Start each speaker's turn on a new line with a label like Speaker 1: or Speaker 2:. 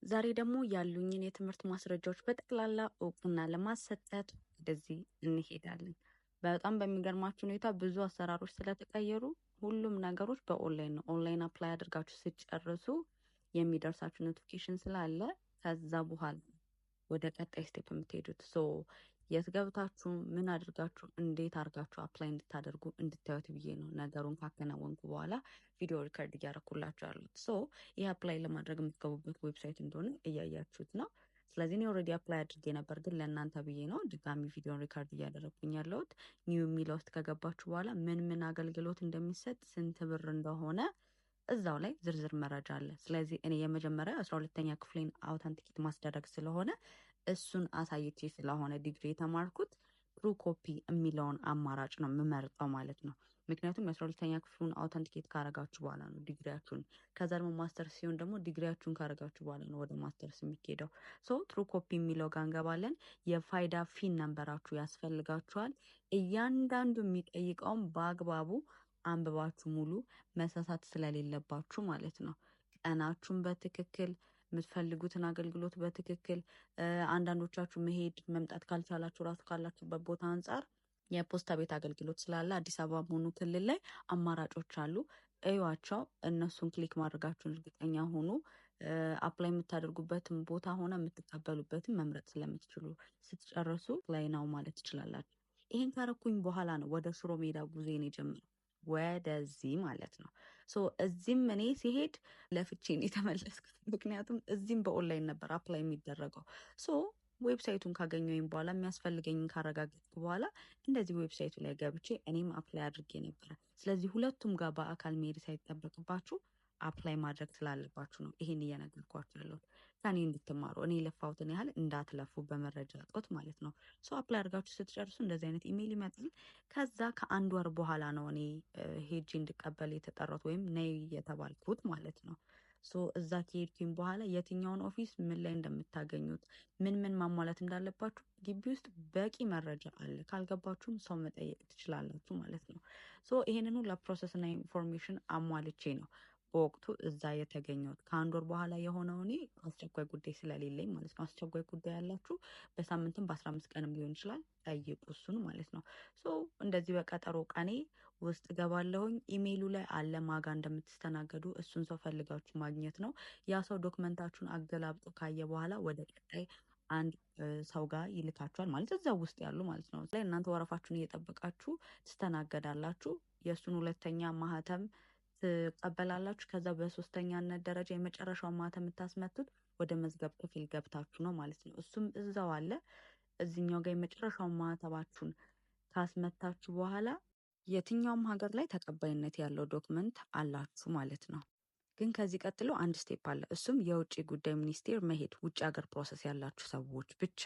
Speaker 1: ዛሬ ደግሞ ያሉኝን የትምህርት ማስረጃዎች በጠቅላላ እውቅና ለማሰጠት ወደዚህ እንሄዳለን። በጣም በሚገርማችሁ ሁኔታ ብዙ አሰራሮች ስለተቀየሩ ሁሉም ነገሮች በኦንላይን ነው። ኦንላይን አፕላይ አድርጋችሁ ስጨርሱ የሚደርሳችሁ ኖቲፊኬሽን ስላለ ከዛ በኋላ ወደ ቀጣይ ስቴፕ የምትሄዱት። የት ገብታችሁ ምን አድርጋችሁ እንዴት አድርጋችሁ አፕላይ እንድታደርጉ እንድታዩት ብዬ ነው ነገሩን ካከናወንኩ በኋላ ቪዲዮ ሪከርድ እያደረኩላችሁ ያሉት። ይህ አፕላይ ለማድረግ የምትገቡበት ዌብሳይት እንደሆነ እያያችሁት ነው። ስለዚህ እኔ ኦልሬዲ አፕላይ አድርጌ ነበር፣ ግን ለእናንተ ብዬ ነው ድጋሚ ቪዲዮን ሪከርድ እያደረግኩኝ ያለሁት። ኒው የሚለው ውስጥ ከገባችሁ በኋላ ምን ምን አገልግሎት እንደሚሰጥ ስንት ብር እንደሆነ እዛው ላይ ዝርዝር መረጃ አለ። ስለዚህ እኔ የመጀመሪያ 12ኛ ክፍሌን አውተንቲኬት ማስደረግ ስለሆነ እሱን አሳይቼ ስለሆነ ዲግሪ የተማርኩት ትሩ ኮፒ የሚለውን አማራጭ ነው የምመርጠው ማለት ነው። ምክንያቱም የ12ኛ ክፍሉን አውተንቲኬት ካረጋችሁ በኋላ ነው ዲግሪያችሁን፣ ከዛ ደግሞ ማስተርስ ሲሆን ደግሞ ዲግሪያችሁን ካረጋችሁ በኋላ ነው ወደ ማስተርስ የሚሄደው። ትሩ ኮፒ የሚለው ጋር እንገባለን። የፋይዳ ፊን ነንበራችሁ ያስፈልጋችኋል። እያንዳንዱ የሚጠይቀውም በአግባቡ አንብባችሁ ሙሉ መሳሳት ስለሌለባችሁ ማለት ነው። ቀናችሁን በትክክል የምትፈልጉትን አገልግሎት በትክክል አንዳንዶቻችሁ መሄድ መምጣት ካልቻላችሁ ራሱ ካላችሁበት ቦታ አንጻር የፖስታ ቤት አገልግሎት ስላለ አዲስ አበባ መሆኑ ክልል ላይ አማራጮች አሉ። እዩዋቸው። እነሱን ክሊክ ማድረጋችሁን እርግጠኛ ሆኑ። አፕላይ የምታደርጉበትን ቦታ ሆነ የምትቀበሉበትን መምረጥ ስለምትችሉ ስትጨርሱ ላይ ነው ማለት ትችላላችሁ። ይሄን ካረኩኝ በኋላ ነው ወደ ሽሮ ሜዳ ጉዞዬን የጀመረው ወደዚህ ማለት ነው። እዚህም እኔ ሲሄድ ለፍቼን የተመለስኩት ምክንያቱም እዚህም በኦንላይን ነበር አፕላይ የሚደረገው። ዌብሳይቱን ካገኘሁኝ በኋላ የሚያስፈልገኝን ካረጋገጥኩ በኋላ እንደዚህ ዌብሳይቱ ላይ ገብቼ እኔም አፕላይ አድርጌ ነበረ። ስለዚህ ሁለቱም ጋር በአካል መሄድ ሳይጠበቅባችሁ አፕላይ ማድረግ ስላለባችሁ ነው ይሄን እየነገርኳችሁ ያለሁት። ከኔ እንድትማሩ እኔ የለፋሁትን ያህል እንዳትለፉ በመረጃ እጦት ማለት ነው። አፕላይ አድርጋችሁ ስትጨርሱ እንደዚህ አይነት ኢሜይል ይመጣል። ከዛ ከአንድ ወር በኋላ ነው እኔ ሄጂ እንድቀበል የተጠራሁት ወይም ነይ የተባልኩት ማለት ነው። እዛ ከሄድኩኝ በኋላ የትኛውን ኦፊስ ምን ላይ እንደምታገኙት ምን ምን ማሟላት እንዳለባችሁ ግቢ ውስጥ በቂ መረጃ አለ። ካልገባችሁም ሰው መጠየቅ ትችላላችሁ ማለት ነው። ይሄንኑ ለፕሮሰስና ኢንፎርሜሽን አሟልቼ ነው በወቅቱ እዛ የተገኘሁት። ከአንድ ወር በኋላ የሆነው እኔ አስቸኳይ ጉዳይ ስለሌለኝ ማለት ነው። አስቸኳይ ጉዳይ ያላችሁ በሳምንትም በ15 ቀንም ሊሆን ይችላል፣ ጠይቁ እሱን ማለት ነው። እንደዚህ በቀጠሮ ቀኔ ውስጥ ገባለሁኝ። ኢሜይሉ ላይ አለ ማጋ እንደምትስተናገዱ፣ እሱን ሰው ፈልጋችሁ ማግኘት ነው። ያ ሰው ዶክመንታችሁን አገላብጦ ካየ በኋላ ወደ ቀጣይ አንድ ሰው ጋር ይልካችኋል ማለት እዛ ውስጥ ያሉ ማለት ነው። ላይ እናንተ ወረፋችሁን እየጠበቃችሁ ትስተናገዳላችሁ። የእሱን ሁለተኛ ማህተም ትቀበላላችሁ። ከዛ በሶስተኛነት ደረጃ የመጨረሻው ማህተም የምታስመቱት ወደ መዝገብ ክፍል ገብታችሁ ነው ማለት ነው። እሱም እዛው አለ። እዚህኛው ጋር የመጨረሻው ማህተባችሁን ካስመታችሁ በኋላ የትኛውም ሀገር ላይ ተቀባይነት ያለው ዶክመንት አላችሁ ማለት ነው። ግን ከዚህ ቀጥሎ አንድ ስቴፕ አለ። እሱም የውጭ ጉዳይ ሚኒስቴር መሄድ፣ ውጭ ሀገር ፕሮሰስ ያላችሁ ሰዎች ብቻ